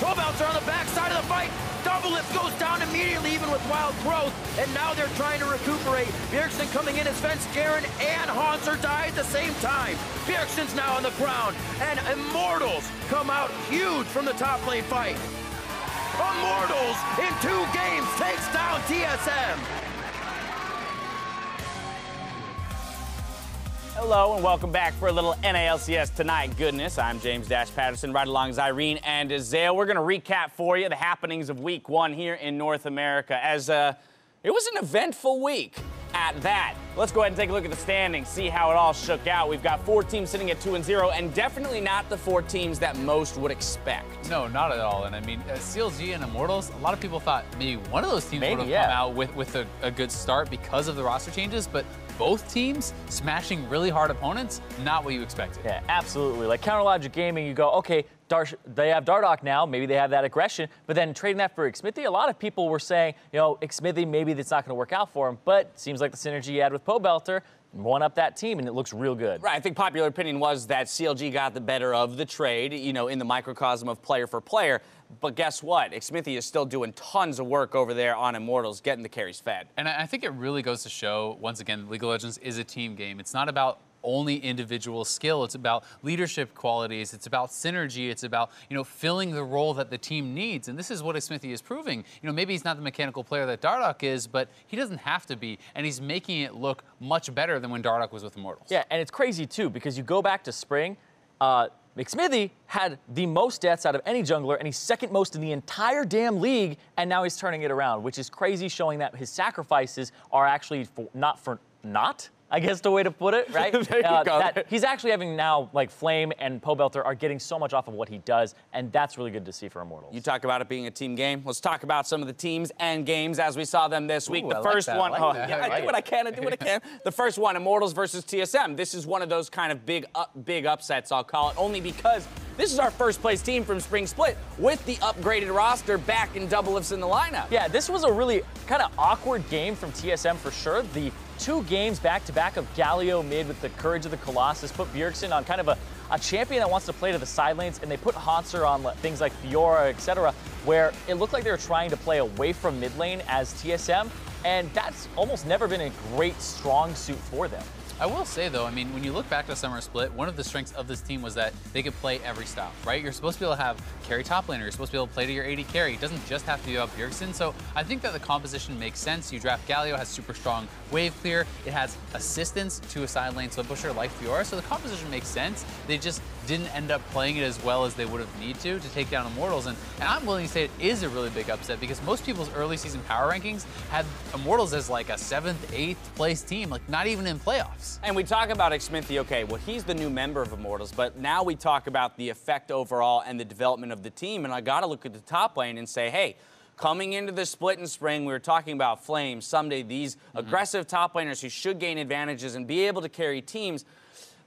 Pobelter on the backside of the fight. Doublelift goes down immediately, even with wild growth. And now they're trying to recuperate. Bjergsen coming in as Fence Garen and Hanser die at the same time. Bjergsen's now on the ground. And Immortals come out huge from the top lane fight. Immortals in 2 games takes down TSM. Hello and welcome back for a little NALCS Tonight goodness. I'm James Dash Patterson, right along Zirene and Azael. We're going to recap for you the happenings of week 1 here in North America, as it was an eventful week at that. Let's go ahead and take a look at the standings, see how it all shook out. We've got 4 teams sitting at 2-0, and definitely not the 4 teams that most would expect. No, not at all. And I mean, CLG and Immortals, a lot of people thought maybe one of those teams would have come out with a good start because of the roster changes, but both teams smashing really hard opponents, not what you expected. Yeah, absolutely. Like Counter Logic Gaming, you go, okay, they have Dardoch now, maybe they have that aggression, but then trading that for Xmithie, a lot of people were saying, you know, Xmithie, maybe that's not going to work out for him, but it seems like the synergy he had with Pobelter won up that team, and it looks real good. Right, I think popular opinion was that CLG got the better of the trade, you know, in the microcosm of player for player. But guess what? Xmithie is still doing tons of work over there on Immortals, getting the carries fed. And I think it really goes to show, once again, League of Legends is a team game. It's not about only individual skill. It's about leadership qualities. It's about synergy. It's about, you know, filling the role that the team needs. And this is what Xmithie is proving. You know, maybe he's not the mechanical player that Dardoch is, but he doesn't have to be. And he's making it look much better than when Dardoch was with Immortals. Yeah, and it's crazy, too, because you go back to spring, Xmithie had the most deaths out of any jungler, and he's second most in the entire damn league, and now he's turning it around, which is crazy, showing that his sacrifices are actually not, I guess the way to put it, right? That he's actually having now, like, Flame and Pobelter are getting so much off of what he does, and that's really good to see for Immortals. You talk about it being a team game. Let's talk about some of the teams and games as we saw them this week. The first one, I do what I can, The first one, Immortals versus TSM. This is one of those kind of big upsets, I'll call it, only because this is our first place team from Spring Split with the upgraded roster back in Doublelifts in the lineup. Yeah, this was a really kind of awkward game from TSM for sure. The 2 games back-to-back of Galio mid with the Courage of the Colossus put Bjergsen on kind of a champion that wants to play to the side lanes, and they put Hanser on things like Fiora, etc., where it looked like they were trying to play away from mid lane as TSM, and that's almost never been a great strong suit for them. I will say, though, I mean, when you look back to Summer Split, one of the strengths of this team was that they could play every style, right? You're supposed to be able to have carry top laner. You're supposed to be able to play to your AD carry. It doesn't just have to be about Bjergsen. So I think that the composition makes sense. You draft Galio, has super strong wave clear. It has assistance to a side lane swim pusher like Fiora. So the composition makes sense. They just didn't end up playing it as well as they would have needed to take down Immortals. And I'm willing to say it is a really big upset because most people's early season power rankings had Immortals as like a 7th, 8th place team, like not even in playoffs. And we talk about Xmithie, okay, well, he's the new member of Immortals, but now we talk about the effect overall and the development of the team, and I got to look at the top lane and say, hey, coming into the split in spring, we were talking about Flame, someday these aggressive top laners who should gain advantages and be able to carry teams,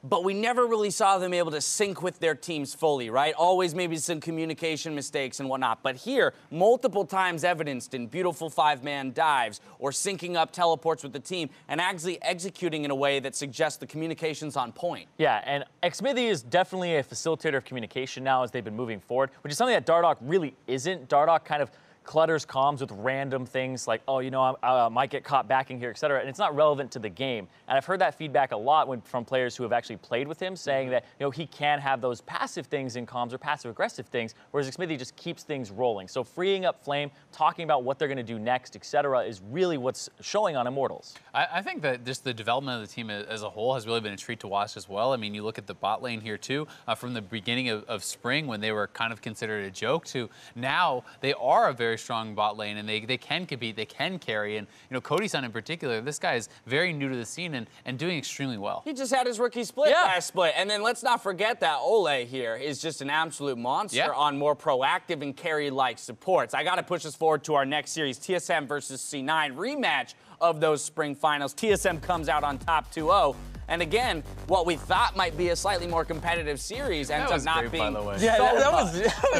but we never really saw them able to sync with their teams fully, right? Always maybe some communication mistakes and whatnot. But here, multiple times evidenced in beautiful 5-man dives or syncing up teleports with the team and actually executing in a way that suggests the communication's on point. Yeah, and Xmithie is definitely a facilitator of communication now as they've been moving forward, which is something that Dardoch really isn't. Dardoch kind of clutters comms with random things like, oh, you know, I might get caught backing here, etc., and it's not relevant to the game. And I've heard that feedback a lot from players who have actually played with him, saying that, you know, he can have those passive things in comms or passive-aggressive things, whereas Xmithie just keeps things rolling. So freeing up Flame, talking about what they're going to do next, etc., is really what's showing on Immortals. I think that just the development of the team as a whole has really been a treat to watch as well. I mean, you look at the bot lane here, too, from the beginning of spring when they were kind of considered a joke to now they are a very strong bot lane, and they can compete, they can carry, and you know, Cody-san in particular, this guy is very new to the scene and doing extremely well. He just had his rookie split last split, and then let's not forget that Ole here is just an absolute monster on more proactive and carry-like supports. I got to push us forward to our next series, TSM versus C9, rematch of those spring finals. TSM comes out on top 2-0. And again, what we thought might be a slightly more competitive series ends up not being. By the way. Yeah, that was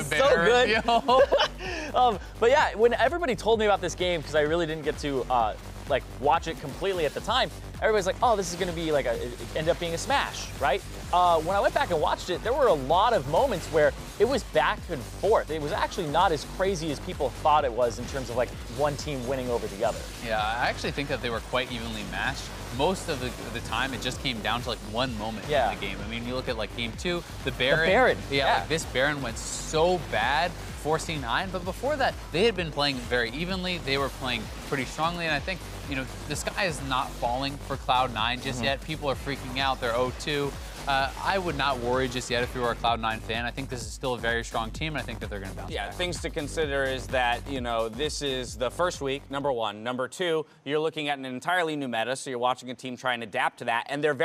so good. But yeah, when everybody told me about this game, because I really didn't get to like watch it completely at the time, everybody's like, oh, this is going to be like it ended up being a smash, right? When I went back and watched it, there were a lot of moments where it was back and forth. It was actually not as crazy as people thought it was in terms of like one team winning over the other. Yeah, I actually think that they were quite evenly matched. Most of the time, it just came down to like one moment in the game. I mean, you look at like game 2, the Baron. Yeah, like this Baron went so bad for C9, but before that, they had been playing very evenly. They were playing pretty strongly, and I think, you know, the sky is not falling for Cloud9 just yet. People are freaking out. They're 0-2. I would not worry just yet if you were a Cloud9 fan. I think this is still a very strong team, and I think that they're going to bounce back. Things to consider is that, you know, this is the first week, number one. Number two, you're looking at an entirely new meta, so you're watching a team try and adapt to that, and they're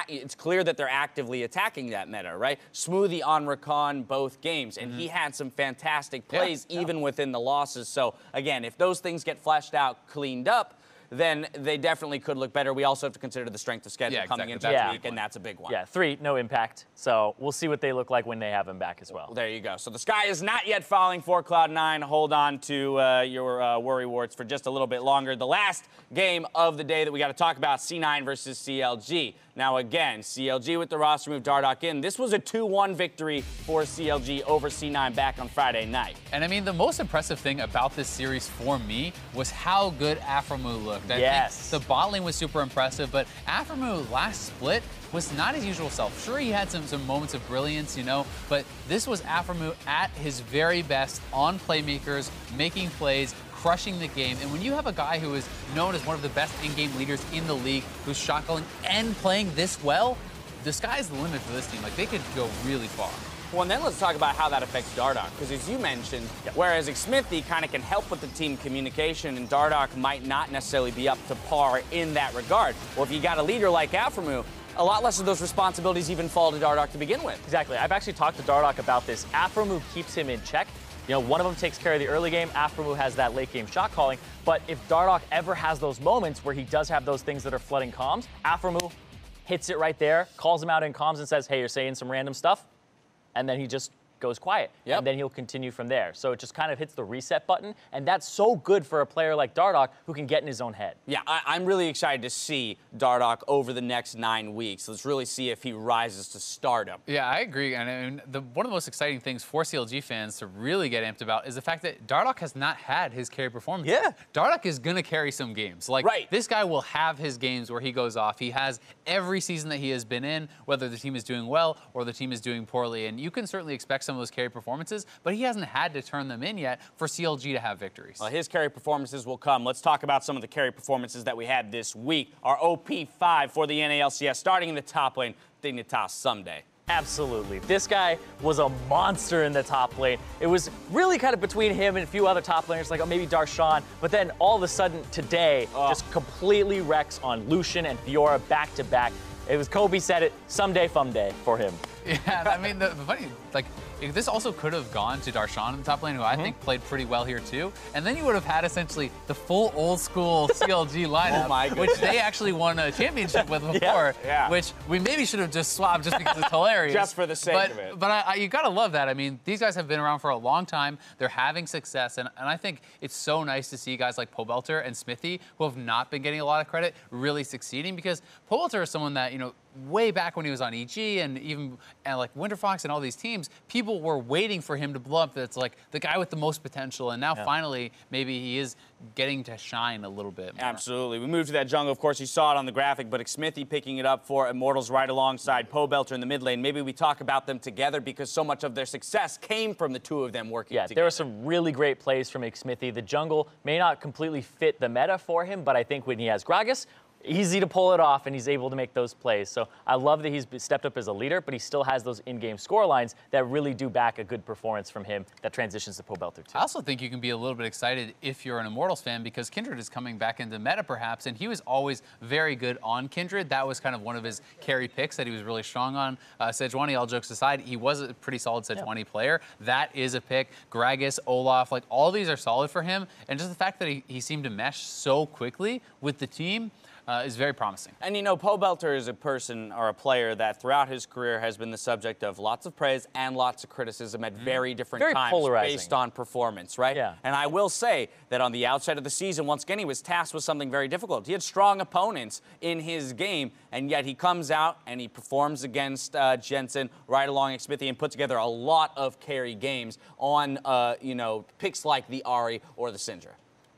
it's clear that they're actively attacking that meta, right? Smoothie on Rakan both games, and he had some fantastic plays even within the losses. So, again, if those things get fleshed out, cleaned up, then they definitely could look better. We also have to consider the strength of schedule coming into that week, and that's a big one. Yeah, 3, no impact. So we'll see what they look like when they have him back as well. There you go. So the sky is not yet falling for Cloud9. Hold on to your worry warts for just a little bit longer. The last game of the day that we got to talk about, C9 versus CLG. Now, again, CLG with the roster move, Dardoch in. This was a 2-1 victory for CLG over C9 back on Friday night. And, I mean, the most impressive thing about this series for me was how good Aphromoo looked. I think the bot lane was super impressive, but Aphromoo last split was not his usual self. Sure, he had some moments of brilliance, you know, but this was Aphromoo at his very best on playmakers, making plays, crushing the game. And when you have a guy who is known as one of the best in-game leaders in the league, who's shot calling and playing this well, the sky's the limit for this team. Like, they could go really far. Well, and then let's talk about how that affects Dardoch, because as you mentioned, whereas Xmithie kind of can help with the team communication, and Dardoch might not necessarily be up to par in that regard. Well, if you got a leader like Aphromoo, a lot less of those responsibilities even fall to Dardoch to begin with. Exactly. I've actually talked to Dardoch about this. Aphromoo keeps him in check. You know, one of them takes care of the early game. Aphromoo has that late game shot calling. But if Dardoch ever has those moments where he does have those things that are flooding comms, Aphromoo hits it right there, calls him out in comms and says, hey, you're saying some random stuff. And then he just goes quiet. And then he'll continue from there. So it just kind of hits the reset button. And that's so good for a player like Dardoch who can get in his own head. Yeah, I'm really excited to see Dardoch over the next 9 weeks. Let's really see if he rises to stardom. Yeah, I agree. And I mean, one of the most exciting things for CLG fans to really get amped about is the fact that Dardoch has not had his carry performance. Yeah. Dardoch is going to carry some games. Like, this guy will have his games where he goes off. He has every season that he has been in, whether the team is doing well or the team is doing poorly. And you can certainly expect some of those carry performances, but he hasn't had to turn them in yet for CLG to have victories. Well, his carry performances will come. Let's talk about some of the carry performances that we had this week. Our OP5 for the NALCS, starting in the top lane, Dignitas someday. Absolutely. This guy was a monster in the top lane. It was really kind of between him and a few other top laners, like maybe Darshan, but then all of a sudden today, just completely wrecks on Lucian and Fiora back to back. It was Kobe said it, someday fun day for him. Yeah, I mean, the funny, like, this also could have gone to Darshan in the top lane, who I think played pretty well here too. And then you would have had essentially the full old school CLG lineup, which they actually won a championship with before, which we maybe should have just swapped just because it's hilarious. Just for the sake of it. But you gotta love that. I mean, these guys have been around for a long time. They're having success, and I think it's so nice to see guys like Pobelter and Xmithie, who have not been getting a lot of credit, really succeeding, because Pobelter is someone that, you know, way back when he was on EG and even like Winterfox and all these teams, people were waiting for him to blow up. That's like the guy with the most potential, and now finally maybe he is getting to shine a little bit more. Absolutely. We moved to that jungle. Of course, you saw it on the graphic, but Xmithie picking it up for Immortals right alongside Pobelter in the mid lane. Maybe we talk about them together because so much of their success came from the two of them working together. There were some really great plays from Xmithie. The jungle may not completely fit the meta for him, but I think when he has Gragas, easy to pull it off, and he's able to make those plays. So I love that he's stepped up as a leader, but he still has those in-game score lines that really do back a good performance from him that transitions to Pobelter too. I also think you can be a little bit excited if you're an Immortals fan, because Kindred is coming back into meta perhaps, and he was always very good on Kindred. That was kind of one of his carry picks that he was really strong on. Sejuani, all jokes aside, he was a pretty solid Sejuani player. That is a pick. Gragas, Olaf, like all these are solid for him, and just the fact that he seemed to mesh so quickly with the team, is very promising. And you know, Pobelter is a person or a player that throughout his career has been the subject of lots of praise and lots of criticism at very different times polarizing. based on performance, right? Yeah. And I will say that on the outside of the season, once again, he was tasked with something very difficult. He had strong opponents in his game, and yet he comes out and he performs against Jensen right along Smithy and put together a lot of carry games on, you know, picks like the Ari or the Syndra.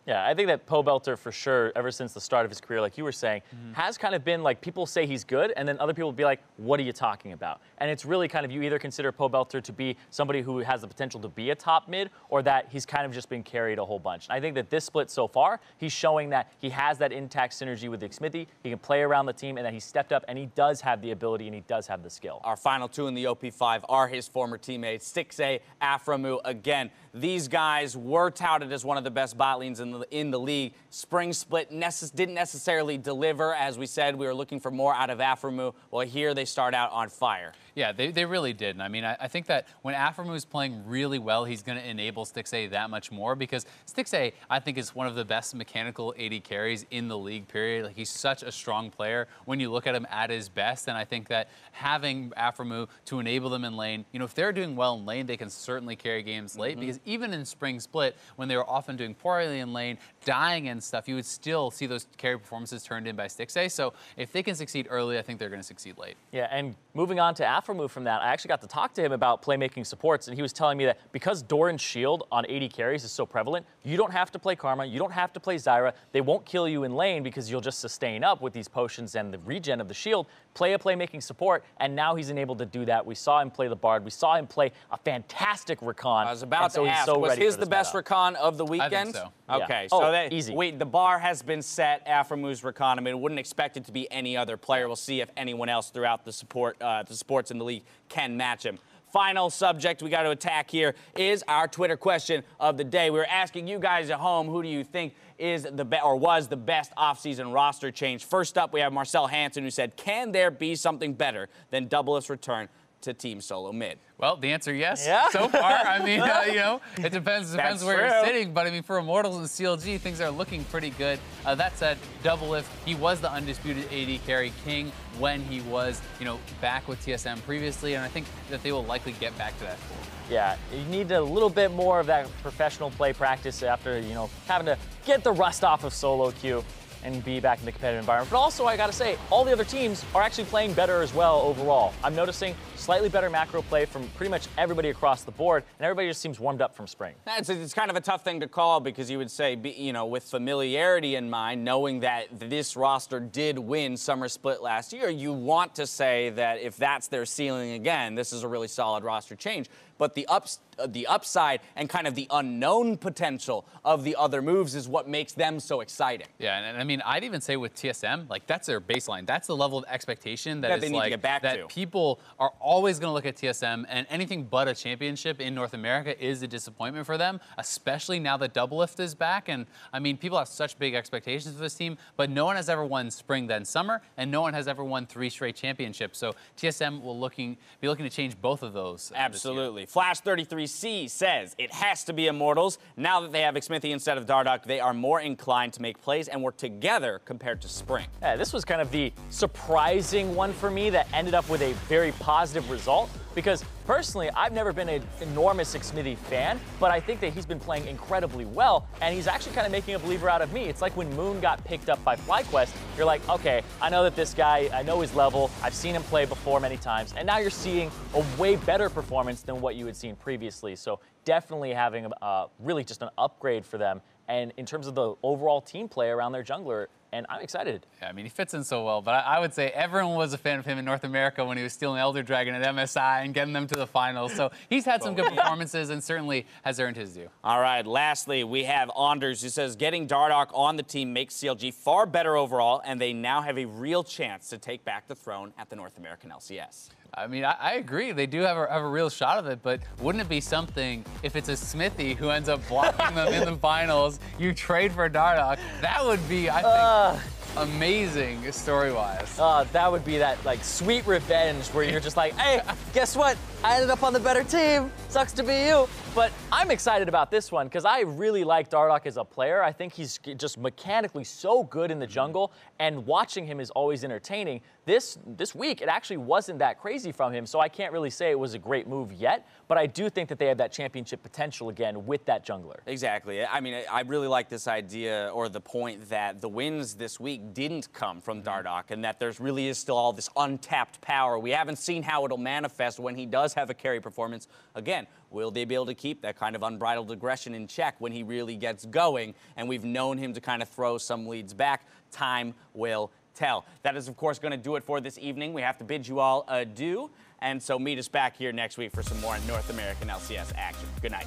Yeah, I think that Pobelter, for sure, ever since the start of his career, like you were saying, has kind of been like, people say he's good, and then other people will be like, what are you talking about? And it's really kind of, you either consider Pobelter to be somebody who has the potential to be a top mid, or that he's kind of just been carried a whole bunch. And I think that this split so far, he's showing that he has that intact synergy with Smithy, he can play around the team, and that he stepped up, and he does have the ability, and he does have the skill. Our final two in the OP5 are his former teammates, 6A, Aframu. Again, these guys were touted as one of the best bot lanes in the league. Spring split didn't necessarily deliver. As we said, we were looking for more out of Aframu. Well, here they start out on fire. Yeah, they really did. And I mean, I think that when Aframu is playing really well, he's going to enable Stixxay that much more, because Stixxay, I think, is one of the best mechanical AD carries in the league, period. Like, he's such a strong player when you look at him at his best. And I think that having Aframu to enable them in lane, you know, if they're doing well in lane, they can certainly carry games late, because even in spring split, when they were often doing poorly in lane, dying and stuff, you would still see those carry performances turned in by Stixxay. So if they can succeed early, I think they're going to succeed late. Yeah, and moving on to Aframu from that, I actually got to talk to him about playmaking supports, and he was telling me that because Doran's shield on 80 carries is so prevalent, you don't have to play Karma, you don't have to play Zyra. They won't kill you in lane because you'll just sustain up with these potions and the regen of the shield. Play a playmaking support, and now he's enabled to do that. We saw him play the Bard. We saw him play a fantastic Rakan. I was about to ask, was his the best Rakan of the weekend? I think so. Okay, Yeah. so easy. Wait, the bar has been set. Aframu's Rakan. I mean, wouldn't expect it to be any other player. We'll see if anyone else throughout the supports in the league can match him. Final subject we got to attack here is our Twitter question of the day. We were asking you guys at home, who do you think is was the best offseason roster change? First up, we have Marcel Hansen, who said, can there be something better than Doublelift's return to Team Solo Mid? Well, the answer, yes. Yeah? So far, I mean, you know, it depends That's where true. you're sitting. But I mean, for Immortals and CLG, things are looking pretty good. That said, Doublelift, he was the undisputed AD carry king when he was, you know, back with TSM previously, and I think that they will likely get back to that goal. Yeah, you need a little bit more of that professional play practice after, you know, having to get the rust off of solo queue and be back in the competitive environment. But also, I gotta say, all the other teams are actually playing better as well overall. I'm noticing slightly better macro play from pretty much everybody across the board, and everybody just seems warmed up from spring. It's kind of a tough thing to call, because you would say, you know, with familiarity in mind, knowing that this roster did win Summer Split last year, you want to say that if that's their ceiling again, this is a really solid roster change. But the upside and kind of the unknown potential of the other moves is what makes them so exciting. Yeah, and I mean, I'd even say with TSM, like, that's their baseline. That's the level of expectation that they need to get back to. People are always going to look at TSM, and anything but a championship in North America is a disappointment for them, especially now that Doublelift is back. And I mean, people have such big expectations for this team, but no one has ever won spring then summer, and no one has ever won 3 straight championships. So TSM will be looking to change both of those. Absolutely. Flash33C says, it has to be Immortals. Now that they have Xmithy instead of Dardoch, they are more inclined to make plays and work together compared to spring. Yeah, this was kind of the surprising one for me that ended up with a very positive result, because personally, I've never been an enormous Xmithy fan, but I think that he's been playing incredibly well, and he's actually kind of making a believer out of me. It's like when Moon got picked up by FlyQuest, you're like, okay, I know that this guy, I know his level, I've seen him play before many times, and now you're seeing a way better performance than what you had seen previously. So definitely having really just an upgrade for them, and in terms of the overall team play around their jungler, and I'm excited. Yeah, I mean, he fits in so well, but I would say everyone was a fan of him in North America when he was stealing Elder Dragon at MSI and getting them to the finals. So he's had some good performances and certainly has earned his due. All right, lastly, we have Anders, who says, getting Dardoch on the team makes CLG far better overall, and they now have a real chance to take back the throne at the North American LCS. I mean, I agree. They do have a real shot of it, but wouldn't it be something if it's a Smithy who ends up blocking them in the finals, you trade for Dardoch? That would be, I think, amazing story-wise. That would be that, like, sweet revenge where you're just like, hey, guess what? I ended up on the better team. Sucks to be you. But I'm excited about this one because I really like Dardoch as a player. I think he's just mechanically so good in the jungle, and watching him is always entertaining. This week, it actually wasn't that crazy from him, so I can't really say it was a great move yet, but I do think that they have that championship potential again with that jungler. Exactly. I mean, I really like this idea or the point that the wins this week didn't come from Dardoch, and that there's really is still all this untapped power. We haven't seen how it'll manifest when he does have a carry performance. Again, will they be able to keep that kind of unbridled aggression in check when he really gets going? And we've known him to kind of throw some leads back. Time will tell. That is, of course, going to do it for this evening. We have to bid you all adieu. And so meet us back here next week for some more North American LCS action. Good night.